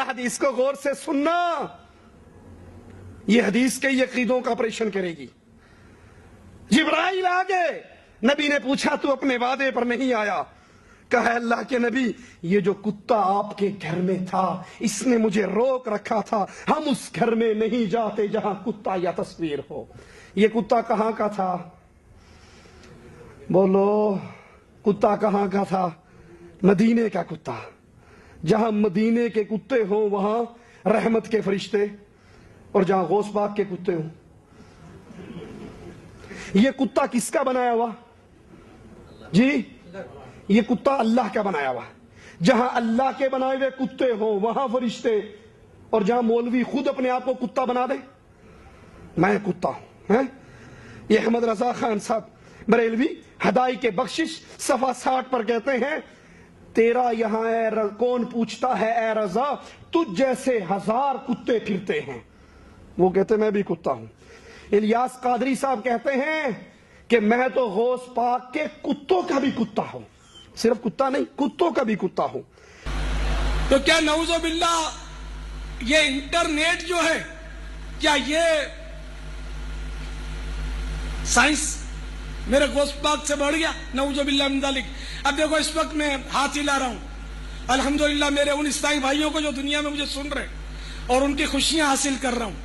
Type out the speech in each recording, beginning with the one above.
حدیث کو غور سے سننا، یہ حدیث کے عقیدوں کا آپریشن کرے گی۔ جبرائیل آگے، نبی نے پوچھا تو اپنے وعدے پر نہیں آیا؟ کہا اللہ کے نبی یہ جو کتا آپ کے گھر میں تھا اس نے مجھے روک رکھا تھا، ہم اس گھر میں نہیں جاتے جہاں کتا یا تصویر ہو۔ یہ کتا کہاں کا تھا؟ بولو، کتا کہاں کا تھا؟ مدینے کا کتا۔ جہاں مدینے کے کتے ہوں وہاں رحمت کے فرشتے، اور جہاں غوث پاک کے کتے ہوں۔ یہ کتا کس کا بنایا ہوا؟ جی، یہ کتا اللہ کا بنایا ہوا۔ جہاں اللہ کے بنائے ہوئے کتے ہوں وہاں فرشتے، اور جہاں مولوی خود اپنے آپ کو کتا بنا دے، میں کتا ہوں۔ یہ احمد رضا خان صاحب بریلوی ہدایت کے بخشش صفحہ 60 پر کہتے ہیں، تیرا یہاں کون پوچھتا ہے اے رضا، تجھ جیسے ہزار کتے پھرتے ہیں۔ وہ کہتے میں بھی کتا ہوں۔ الیاس قادری صاحب کہتے ہیں کہ میں تو غوث پاک کے کتوں کا بھی کتا ہوں، صرف کتا نہیں، کتوں کا بھی کتا ہوں۔ تو کیا نعوذ باللہ یہ انٹرنیٹ جو ہے، کیا یہ سائنس میرے غوث پاک سے بڑھ گیا؟ نعوذ باللہ من ذالک۔ اب دیکھو اس وقت میں ہاتھ ہلا رہا ہوں، الحمدللہ میرے ان عیسائی بھائیوں کو جو دنیا میں مجھے سن رہے اور ان کی خوشیاں حاصل کر رہا ہوں،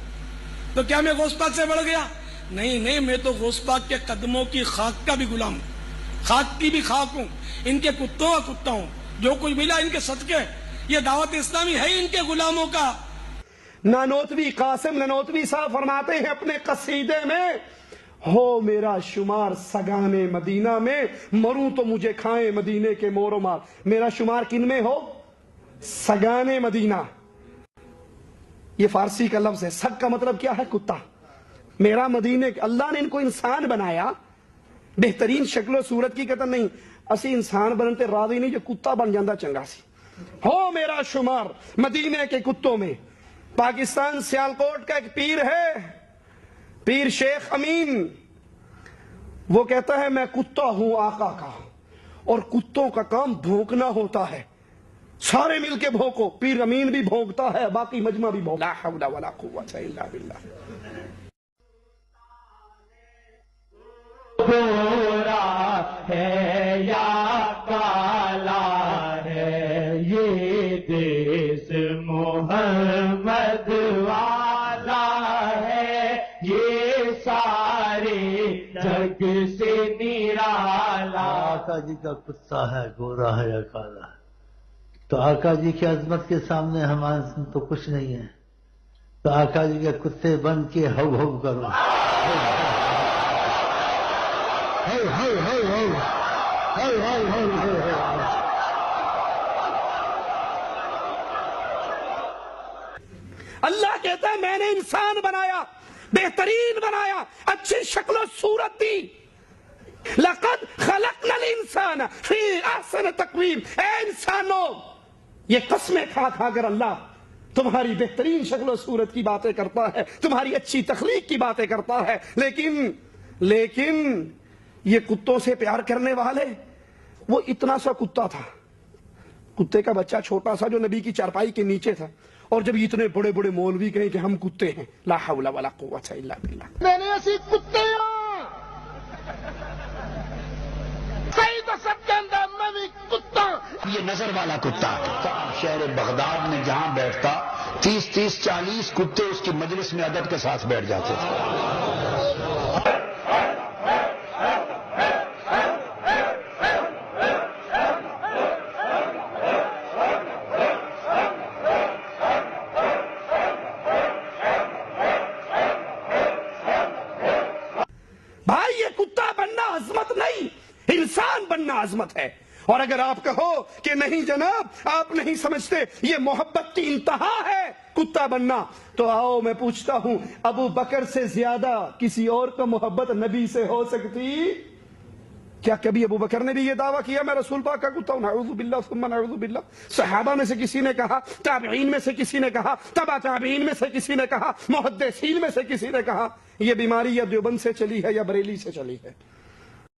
تو کیا میں غوث پاک سے بڑھ گیا؟ نہیں، میں تو غوث پاک کے قدموں کی خاک کا بھی غلام ہوں، خاک کی بھی خاک ہوں، ان کے کتوں کا کتا ہوں، جو کچھ ملا ان کے صدقے۔ یہ دعوت اسلامی ہے ان کے غلاموں کا۔ نانوتوی قاسم نانوتوی صاحب فرماتے ہیں اپنے قصیدے میں، ہو میرا شمار سگانے مدینہ میں، مروں تو مجھے کھائیں مدینے کے مور و مار۔ میرا شمار کن میں ہو؟ سگانے مدینہ۔ یہ فارسی کا لفظ ہے، سگ کا مطلب کیا ہے؟ کتا۔ میرا مدینے، اللہ نے ان کو انسان بنایا، بہترین شکل و صورت کی قطع نہیں، اسی انسان بنتے راضی نہیں جو کتا بن جاندہ چنگا سی۔ ہو میرا شمار مدینے کے کتوں میں۔ پاکستان سیالکوٹ کا ایک پیر ہے، پیر شیخ امین، وہ کہتا ہے میں کتا ہوں آقا کا، اور کتوں کا کام بھونکنا ہوتا ہے، سارے مل کے بھونکو۔ پیر امین بھی بھونکتا ہے، باقی مجمع بھی بھونکتا ہے۔ لا حول ولا قوت الا باللہ۔ گورا ہے یا کالا ہے یہ دیس محمد والا ہے، یہ سارے جگ سے نرالا۔ آقا جی کا کتا ہے، گورا ہے یا کالا ہے، تو آقا جی کی عظمت کے سامنے ہمارے تو کچھ نہیں ہے، تو آقا جی کے کتے بن کے ہو ہو کرو۔ اللہ کہتا ہے میں نے انسان بنایا، بہترین بنایا، اچھی شکل و صورت دی۔ لقد خلقنا الانسان فی احسن تقویم۔ اے انسانوں، یہ قسمیں کھا کھا کر اللہ تمہاری بہترین شکل و صورت کی باتیں کرتا ہے، تمہاری اچھی تخلیق کی باتیں کرتا ہے، لیکن یہ کتوں سے پیار کرنے والے، وہ اتنا سا کتا تھا، کتے کا بچہ چھوٹا سا جو نبی کی چارپائی کے نیچے تھا، اور جب اتنے بڑے بڑے مولوی کہیں کہ ہم کتے ہیں، لا حول ولا قوت الا باللہ۔ میں نے ایسی کتے ہوں، صحیح تو سب کے اندر میں بھی کتا۔ یہ نظر والا کتا شہر بغداد میں جہاں بیٹھتا 30-40 کتے اس کی مجلس میں ادب کے ساتھ بیٹھ جاتے تھے۔ بھائی یہ کتا بننا عظمت نہیں، انسان بننا عظمت ہے۔ اور اگر آپ کہو کہ نہیں جناب آپ نہیں سمجھتے یہ محبت کی انتہا ہے کتا بننا، تو آؤ میں پوچھتا ہوں ابو بکر سے زیادہ کسی اور کو محبت نبی سے ہو سکتی؟ کیا کبھی ابو بکر نے بھی یہ دعویٰ کیا میں رسول پاک کا کتا ہوں؟ نعوذ باللہ ثم نعوذ باللہ۔ صحابہ میں سے کسی نے کہا، تابعین میں سے کسی نے کہا، تبع تابعین میں سے کسی نے کہا، محدثین میں سے کسی نے کہا؟ یہ بیماری یا دیوبند سے چلی ہے یا بریلی سے چلی ہے؟